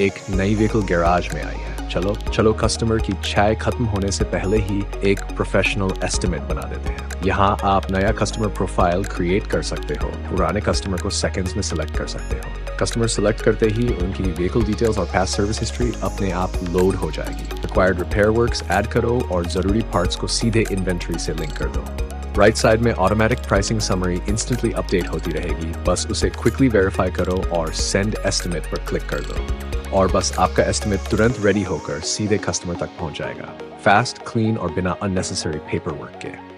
एक नई vehicle garage में आई है। चलो कस्टमर की चाय खत्म होने से पहले ही एक प्रोफेशनल एस्टिमेट बना देते हैं। यहाँ आप नया कस्टमर प्रोफाइल क्रिएट कर सकते हो, पुराने कस्टमर को सेकंड्स में सिलेक्ट कर सकते हो। कस्टमर सिलेक्ट करते ही उनकी व्हीकल डिटेल्स और पास्ट सर्विस हिस्ट्री अपने आप लोड हो जाएगी। रिक्वायर्ड रिपेयर वर्क्स ऐड करो और जरूरी पार्ट्स को सीधे इन्वेंट्री से लिंक कर दो। राइट साइड में automatic pricing summary instantly update होती रहेगी। बस उसे क्विकली वेरीफाई करो और सेंड एस्टिमेट पर क्लिक कर दो और बस आपका एस्टिमेट तुरंत रेडी होकर सीधे कस्टमर तक पहुंच जाएगा। फास्ट, क्लीन और बिना अननेसेसरी पेपर वर्क के।